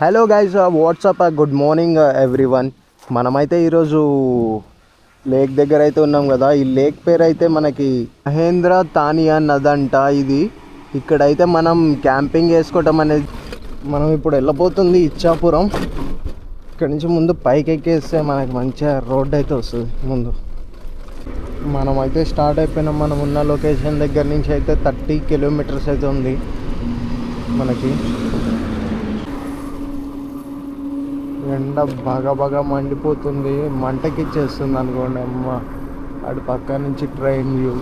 Hello guys, WhatsApp, good morning everyone. మనమైతే ఈరోజు lake దగ్గర అయితే ఉన్నాం కదా. ఈ లేక్ పేరు అయితే మనకి మహేంద్ర తానియా నదంట. ఇది ఇక్కడైతే మనం క్యాంపింగ్ చేసుకోవటం అనేది మనం ఇప్పుడు వెళ్ళబోతుంది ఇచ్చాపురం. ఇక్కడ నుంచి ముందు పైకి ఎక్కేస్తే మనకి మంచిగా రోడ్ అయితే వస్తుంది. ముందు మనమైతే స్టార్ట్ అయిపోయినాం. మనం ఉన్న లొకేషన్ దగ్గర నుంచి అయితే 30 కిలోమీటర్స్ అయితే ఉంది మనకి. ఎండ బాగా మండిపోతుంది, మంటకిచ్చేస్తుంది అనుకోండి. అమ్మ అటు పక్క నుంచి ట్రైన్ వ్యూ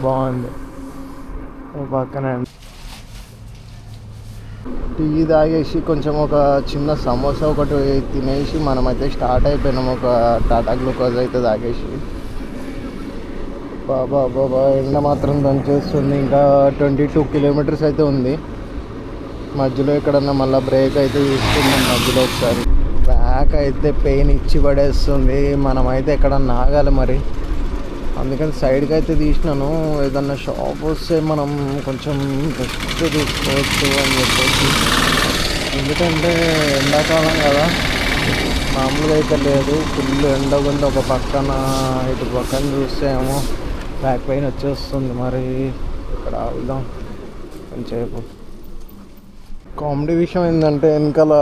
బాగుంది. పక్కన టీ తాగేసి కొంచెం ఒక చిన్న సమోసా ఒకటి తినేసి మనమైతే స్టార్ట్ అయిపోయినాం. ఒక టాటా గ్లూకోజ్ అయితే తాగేసి. బాబా ఎండ మాత్రం దంచేస్తుంది. ఇంకా 22 కిలోమీటర్స్ అయితే ఉంది. మధ్యలో ఎక్కడన్నా మళ్ళీ బ్రేక్ అయితే తీసుకుందాం. మధ్యలో ఒకసారి బ్యాక్ అయితే పెయిన్ ఇచ్చి పడేస్తుంది. మనమైతే ఎక్కడన్నా ఆగాలి మరి, అందుకని సైడ్కి అయితే తీసినాను. ఏదన్నా షాప్ వస్తే మనం కొంచెం రెస్ట్ తీసుకోవచ్చు అని చెప్పేసి. ఎందుకంటే ఎండాకాలం కదా, మామూలుగా అయితే లేదు, ఫుల్ ఎండ ఉంది. ఒక పక్కన ఇటు పక్కన చూస్తే ఏమో బ్యాక్ పెయిన్ వచ్చేస్తుంది. మరి ఇక్కడ ఆగుదాం కొంచెంసేపు. కామెడీ విషయం ఏంటంటే వెనకాల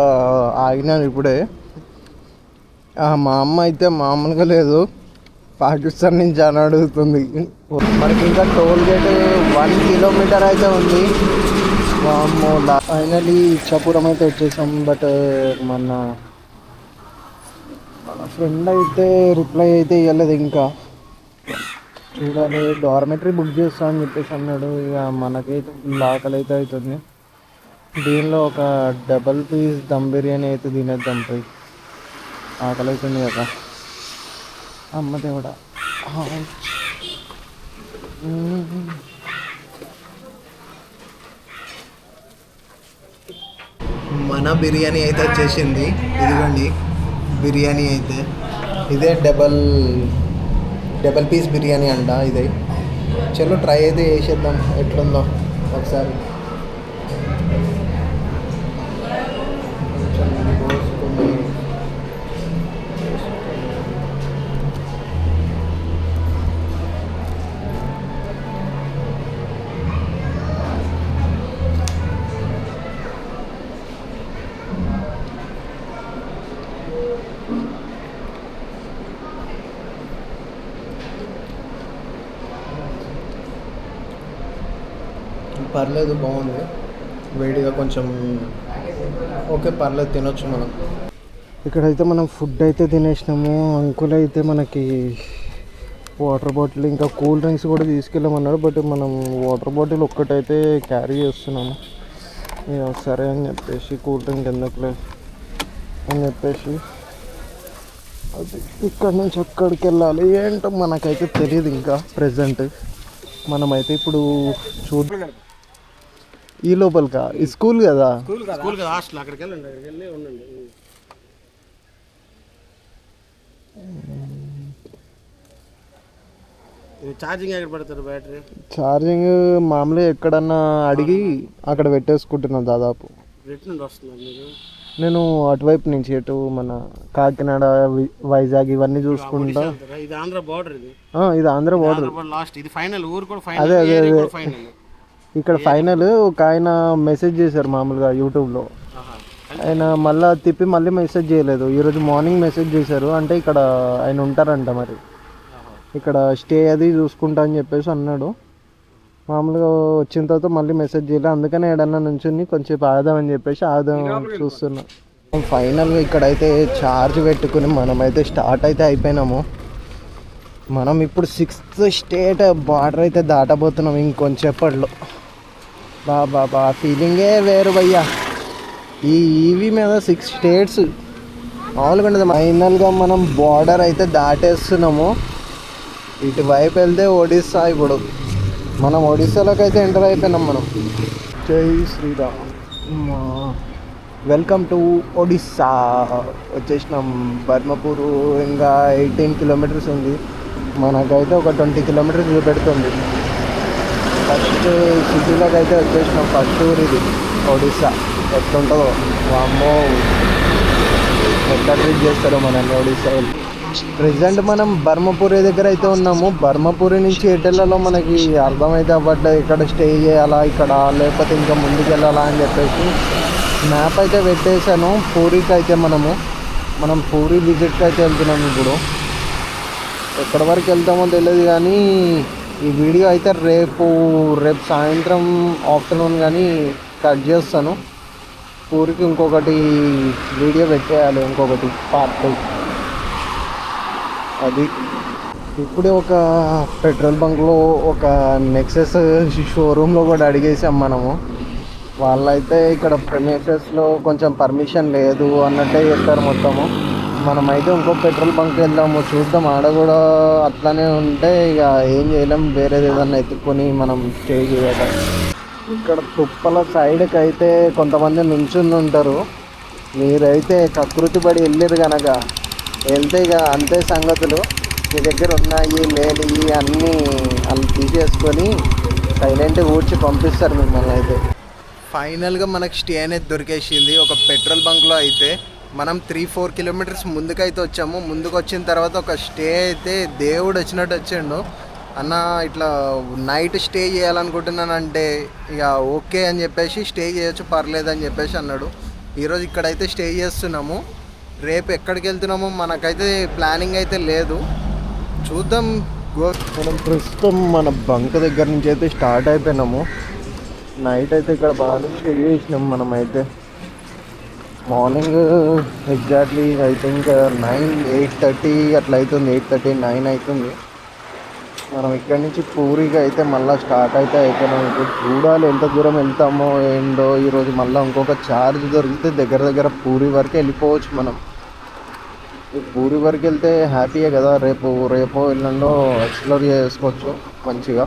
ఆగినాను ఇప్పుడే. మా అమ్మ అయితే మామూలుగా లేదు, పాకిస్తాన్ నుంచి అని అడుగుతుంది. మనకి ఇంకా టోల్ గేట్ 1 కిలోమీటర్ అయితే ఉంది. ఫైనలీ ఇచ్చాపురం అయితే వచ్చేసాం. బట్ మన ఫ్రెండ్ అయితే రిప్లై అయితే ఇవ్వలేదు ఇంకా. చూడాలి, డార్మెటరీ బుక్ చేస్తా అని చెప్పేసి అన్నాడు. ఇక మనకైతే ఆకలి అయితే అవుతుంది. దీనిలో ఒక డబల్ పీస్ దమ్ బిర్యానీ అయితే తినేద్దాం పోయి. ఆకలి అవుతుంది కదా. అమ్మ దేవుడా, మన బిర్యానీ అయితే వచ్చేసింది. ఇదిగోండి బిర్యానీ అయితే. ఇదే డబల్ పీస్ బిర్యానీ అంట ఇదే. చలో ట్రై అయితే చేసేద్దాం ఎట్లుందో ఒకసారి. పర్లేదు, బాగుంది. వేడిగా కొంచెం ఓకే, పర్లేదు, తినొచ్చు మనం. ఇక్కడైతే మనం ఫుడ్ అయితే తినేసినాము. అంకుల్ అయితే మనకి వాటర్ బాటిల్ ఇంకా కూల్ డ్రింక్స్ కూడా తీసుకెళ్ళమన్నాడు. బట్ మనం వాటర్ బాటిల్ ఒక్కటైతే క్యారీ చేస్తున్నాము. సరే అని చెప్పేసి కూల్ డ్రింక్ ఎందుకులే అని చెప్పేసి అది ఇక్కడ నుంచి అక్కడికి వెళ్ళాలి. ఏంటో మనకైతే తెలియదు ఇంకా ప్రెజెంట్. మనమైతే ఇప్పుడు ఈ లోపలికా, ఈ స్కూల్ కదా, హాస్టల్, అక్కడికి వెళ్ళి ఉండండి. ఛార్జింగ్ ఎక్కడ పెడతారు? బ్యాటరీ ఛార్జింగ్ మామూలుగా ఎక్కడన్నా అడిగి అక్కడ పెట్టేసుకుంటున్నాను. దాదాపు నేను అటువైపు నుంచి, ఎటు మన కాకినాడ, వైజాగ్ ఇవన్నీ చూసుకుంటా. ఇది ఆంధ్ర బోర్డర్. ఇది ఆంధ్ర బోర్డర్. అదే అదే అదే ఇక్కడ ఫైనల్. ఒక ఆయన మెసేజ్ చేశారు మామూలుగా యూట్యూబ్లో. ఆయన మళ్ళీ తిప్పి మళ్ళీ మెసేజ్ చేయలేదు. ఈరోజు మార్నింగ్ మెసేజ్ చేశారు. అంటే ఇక్కడ ఆయన ఉంటారంట, మరి ఇక్కడ స్టే అది చూసుకుంటా అని చెప్పేసి అన్నాడు. మామూలుగా వచ్చిన తర్వాత మళ్ళీ మెసేజ్ చేయలేదు. అందుకనే ఏడన్నా నుంచి కొంచెం ఆదామని చెప్పేసి చూస్తున్నా. ఫైనల్గా ఇక్కడైతే ఛార్జ్ పెట్టుకుని మనమైతే స్టార్ట్ అయితే అయిపోయినాము. మనం ఇప్పుడు 6th స్టేట్ బార్డర్ అయితే దాటబోతున్నాం ఇంకొంచెప్పట్లో. బాబా ఫీలింగే వేరు భయ్యా. ఈ ఈవీ మీద 6 స్టేట్స్ మామూలుగా ఉండదు. ఫైనల్గా మనం బార్డర్ అయితే దాటేస్తున్నాము. ఇటువైపు వెళ్తే ఒడిస్సా. ఇప్పుడు మనం ఒడిస్సాలోకి అయితే ఎంటర్ అయిపోయినాం మనం. జై శ్రీరామ్. Welcome to Odisha. వచ్చేసినాం బర్మపూరు. ఇంకా 18 కిలోమీటర్స్ ఉంది. మనకైతే ఒక 20 కిలోమీటర్స్ చూపెడుతుంది. ఫస్ట్ సిటీలోకి అయితే వచ్చేసినాం. ఫస్ట్ ఊరు ఇది ఒడిస్సా. ఎట్లుంటుందో వామ్మో ఎట్లా ట్రీట్ చేస్తారో మనల్ని ఒడిస్సా వాళ్ళు. ప్రెసెంట్ మనం బర్మపురి దగ్గర అయితే ఉన్నాము. బర్మపురి నుంచి ఎటెళ్ళలో మనకి అర్థమైతే అవ్వట్లేదు, ఇక్కడ స్టే చేయాలా ఇక్కడ లేకపోతే ఇంకా ముందుకు వెళ్ళాలా అని చెప్పేసి మ్యాప్ అయితే పెట్టేశాను. పూరికి అయితే మనం పూరి విజిట్కి అయితే వెళ్తున్నాం. ఇప్పుడు ఎక్కడి వరకు వెళ్తామో తెలియదు, కానీ ఈ వీడియో అయితే రేపు సాయంత్రం ఆఫ్టర్నూన్ కానీ కట్ చేస్తాను. పూరికి ఇంకొకటి వీడియో పెట్టేయాలి, ఇంకొకటి పార్ట్. అది ఇప్పుడే ఒక పెట్రోల్ బంక్లో ఒక నెక్సెస్ షోరూంలో కూడా అడిగేసాం మనము. వాళ్ళైతే ఇక్కడ ప్రెమిసెస్లో కొంచెం పర్మిషన్ లేదు అన్నట్టే చెప్తారు మొత్తము. మనమైతే ఇంకో పెట్రోల్ బంక్ వెళ్దాము, చూద్దాం. ఆడ కూడా అట్లానే ఉంటే ఇక ఏం చేయలేం, వేరేది ఏదన్నా ఎత్తుక్కొని మనం స్టే చేయాలి. ఇక్కడ తుప్పల సైడ్కి అయితే కొంతమంది నుంచుని ఉంటారు. మీరైతే కకృతి పడి వెళ్ళారు కనుక వెళ్తే ఇక అంతే సంగతులు. మీ దగ్గర ఉన్నాయి లేని అన్నీ వాళ్ళు తీసేసుకొని సైలెంట్గా కూర్చి పంపిస్తారు మిమ్మల్ని. అయితే ఫైనల్గా మనకు స్టే అనేది దొరికేసింది ఒక పెట్రోల్ బంక్లో. అయితే మనం 3-4 కిలోమీటర్స్ ముందుకైతే వచ్చాము. ముందుకు వచ్చిన తర్వాత ఒక స్టే అయితే దేవుడు వచ్చినట్టు వచ్చిండు. అన్న ఇట్లా నైట్ స్టే చేయాలనుకుంటున్నానంటే ఇక ఓకే అని చెప్పేసి స్టే చేయొచ్చు పర్లేదు అని చెప్పేసి అన్నాడు. ఈరోజు ఇక్కడైతే స్టే చేస్తున్నాము. రేపు ఎక్కడికి వెళ్తున్నామో మనకైతే ప్లానింగ్ అయితే లేదు, చూద్దాం. మనం ప్రస్తుతం మన బంక్ దగ్గర నుంచి అయితే స్టార్ట్ అయిపోయినాము. నైట్ అయితే ఇక్కడ బాగా స్టే చేసినాం. మనమైతే మార్నింగ్ ఎగ్జాక్ట్లీ ఐ థింక్ 8:30 అట్లా అవుతుంది, 8:30, 9 అవుతుంది. మనం ఇక్కడి నుంచి పూరిగా అయితే మళ్ళీ స్టార్ట్ అయితే అయిపోయినాం. ఇప్పుడు చూడాలి ఎంత దూరం వెళ్తామో ఏంటో. ఈరోజు మళ్ళీ ఇంకొక ఛార్జ్ దొరికితే దగ్గర పూరి వరకు వెళ్ళిపోవచ్చు మనం. పూరి వరకు వెళ్తే హ్యాపీయే కదా. రేపు ఎల్లుండో ఎక్స్ప్లోర్ చేసుకోవచ్చు మంచిగా.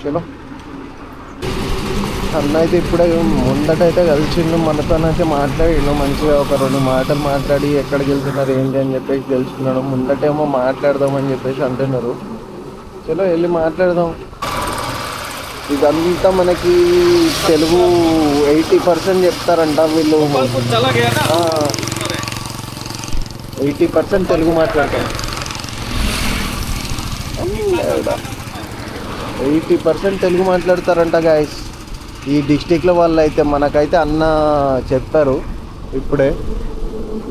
చలో, అన్న అయితే ఇప్పుడే ముందటైతే కలిసిండు, మనతోనైతే మాట్లాడిండు మంచిగా. ఒక 2 మాటలు మాట్లాడి ఎక్కడికి వెళ్తున్నారు ఏంటి అని చెప్పేసి తెలుసుకున్నాడు. ముందటేమో మాట్లాడదామని చెప్పేసి అంటున్నారు. చలో వెళ్ళి మాట్లాడదాం. ఇదంతా మనకి తెలుగు 80% చెప్తారంట వీళ్ళు. 80% తెలుగు మాట్లాడతారు. 80% తెలుగు మాట్లాడతారంట గాయస్ ఈ డిస్టిక్లో వాళ్ళు. అయితే మనకైతే అన్న చెప్పారు ఇప్పుడే,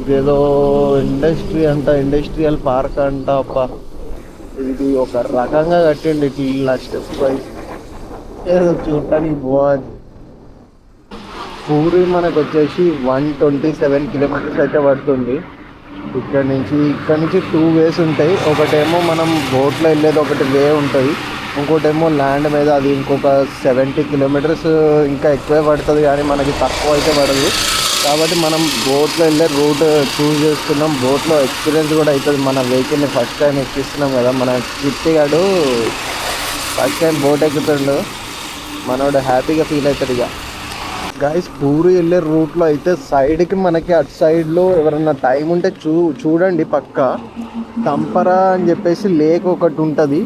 ఇదేదో ఇండస్ట్రియల్ పార్క్ అంట. అప్ప ఇది ఒక రకంగా కట్టిండి ఇట్లా స్టెప్ వైజ్, ఏదో చూడటానికి బాగుంది. పూరి మనకు వచ్చేసి 127 కిలోమీటర్స్ అయితే పడుతుంది. ఇక్కడ నుంచి 2 వేస్ ఉంటాయి. ఒకటేమో మనం బోట్లో వెళ్ళేది ఒకటి వే ఉంటుంది, ఇంకోటేమో ల్యాండ్ మీద, అది ఇంకొక 70 కిలోమీటర్స్ ఇంకా ఎక్కువే పడుతుంది, కానీ మనకి తక్కువ అయితే పడదు. కాబట్టి మనం బోట్లో వెళ్ళే రూట్ చూస్ చేసుకున్నాం. బోట్లో ఎక్స్పీరియన్స్ కూడా అవుతుంది. మన వెహికల్ని ఫస్ట్ టైం ఎక్కిస్తున్నాం కదా. మన చిట్టిగాడు ఫస్ట్ టైం బోట్ ఎక్కుతుండు, మనోడు హ్యాపీగా ఫీల్ అవుతాడు. ఇక గాయస్ పూరి వెళ్ళే రూట్లో అయితే సైడ్కి మనకి అటు సైడ్లో ఎవరన్నా టైం ఉంటే చూడండి. పక్క తంపరా అని చెప్పేసి లేక్ ఒకటి ఉంటుంది,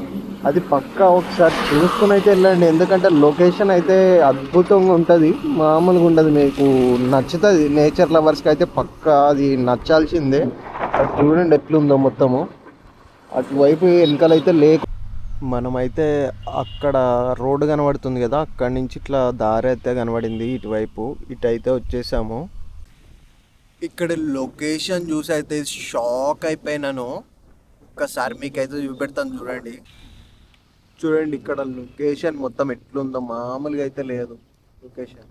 అది పక్కా ఒకసారి చూసుకుని అయితే వెళ్ళండి. ఎందుకంటే లొకేషన్ అయితే అద్భుతంగా ఉంటుంది, మామూలుగా ఉండదు. మీకు నచ్చుతుంది. నేచర్ లవర్స్కి అయితే పక్కా అది నచ్చాల్సిందే. అది చూడండి ఎట్లుందో మొత్తము. అటువైపు వెనకాలైతే లేక్. మనమైతే అక్కడ రోడ్డు కనబడుతుంది కదా, అక్కడి నుంచి ఇట్లా దారి అయితే కనబడింది ఇటువైపు. ఇటైతే వచ్చేసాము. ఇక్కడ లొకేషన్ చూసి అయితే షాక్ అయిపోయినాను. ఒక్కసారి మీకైతే చూపెడతాను చూడండి ఇక్కడ లొకేషన్ మొత్తం ఎట్లుందో. మామూలుగా అయితే లేదు లొకేషన్,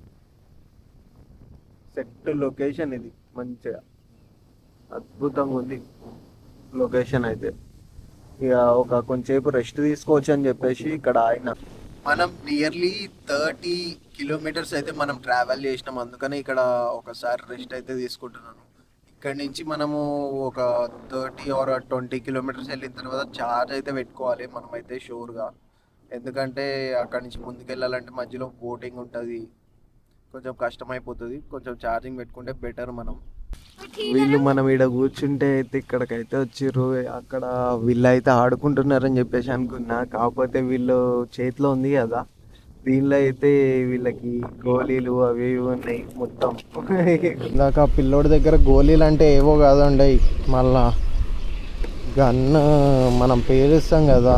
సెట్ లొకేషన్. ఇది మంచిగా అద్భుతంగా ఉంది లొకేషన్ అయితే. ఇక ఒక కొంచెంసేపు రెస్ట్ తీసుకోవచ్చు అని చెప్పేసి ఇక్కడ ఆయన. మనం నియర్లీ 30 కిలోమీటర్స్ అయితే మనం ట్రావెల్ చేసినాం, అందుకని ఇక్కడ ఒకసారి రెస్ట్ అయితే తీసుకుంటున్నాను. ఇక్కడ నుంచి మనము ఒక 30 or 20 కిలోమీటర్స్ వెళ్ళిన తర్వాత ఛార్జ్ అయితే పెట్టుకోవాలి మనమైతే షూర్గా. ఎందుకంటే అక్కడి నుంచి ముందుకు వెళ్ళాలంటే మధ్యలో బోటింగ్ ఉంటుంది, కొంచెం కష్టమైపోతుంది. కొంచెం ఛార్జింగ్ పెట్టుకుంటే బెటర్. వీళ్ళు మనం ఈడ కూర్చుంటే అయితే ఇక్కడికైతే వచ్చిర్రు. అక్కడ వీళ్ళు అయితే ఆడుకుంటున్నారని చెప్పేసి అనుకున్నా, కాకపోతే వీళ్ళు చేతిలో ఉంది కదా దీనిలో అయితే వీళ్ళకి గోళీలు అవి ఇవి ఉన్నాయి మొత్తం. ఇందాక పిల్లోడి దగ్గర గోళీలు అంటే ఏవో కాదండి, మళ్ళా గన్ను మనం పేలుస్తాం కదా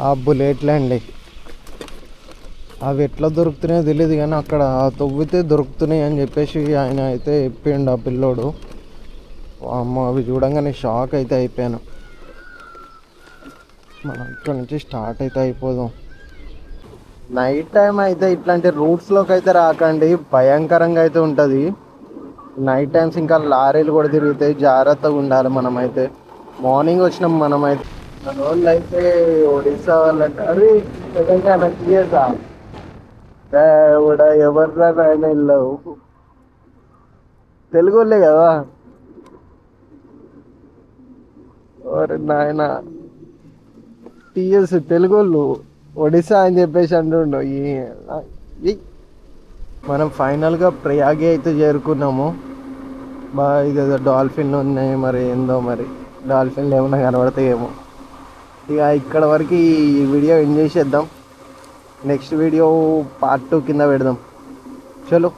ఆ బుల్లెట్లే అండి. అవి ఎట్లా దొరుకుతున్నాయో తెలియదు కానీ అక్కడ తవ్వితే దొరుకుతున్నాయి అని చెప్పేసి ఆయన అయితే చెప్పిండు ఆ పిల్లోడు. అమ్మ అవి చూడంగానే షాక్ అయితే అయిపోయాను. మనం ఇక్కడ నుంచి స్టార్ట్ అయితే అయిపోదాం. నైట్ టైం అయితే ఇట్లాంటి రూట్స్లోకి అయితే రాకండి, భయంకరంగా అయితే ఉంటుంది నైట్ టైమ్స్. ఇంకా లారీలు కూడా తిరుగుతాయి, జాగ్రత్తగా ఉండాలి మనమైతే. మార్నింగ్ వచ్చినాం మనమైతే. వాళ్ళు అయితే ఒడిస్సా వాళ్ళంటే అరే తెలంగాణ తీయసా ఎవర్రా ఆయన వెళ్ళవు, తెలుగు వాళ్ళే కదా. ఎవరు నాయన టీఎస్ తెలుగు వాళ్ళు ఒడిస్సా అని చెప్పేసి అంటుండు. మనం ఫైనల్గా ప్రయాగే అయితే చేరుకున్నాము. బాగా ఇదేదో డాల్ఫిన్ ఉన్నాయి, మరి ఏందో మరి డాల్ఫిన్లు ఏమన్నా కనబడతాయేమో. ఇక ఇక్కడ వరకు ఈ వీడియో ఎంజాయ్ చేద్దాం. నెక్స్ట్ వీడియో పార్ట్ 2 కింద పెడదాం. చలో.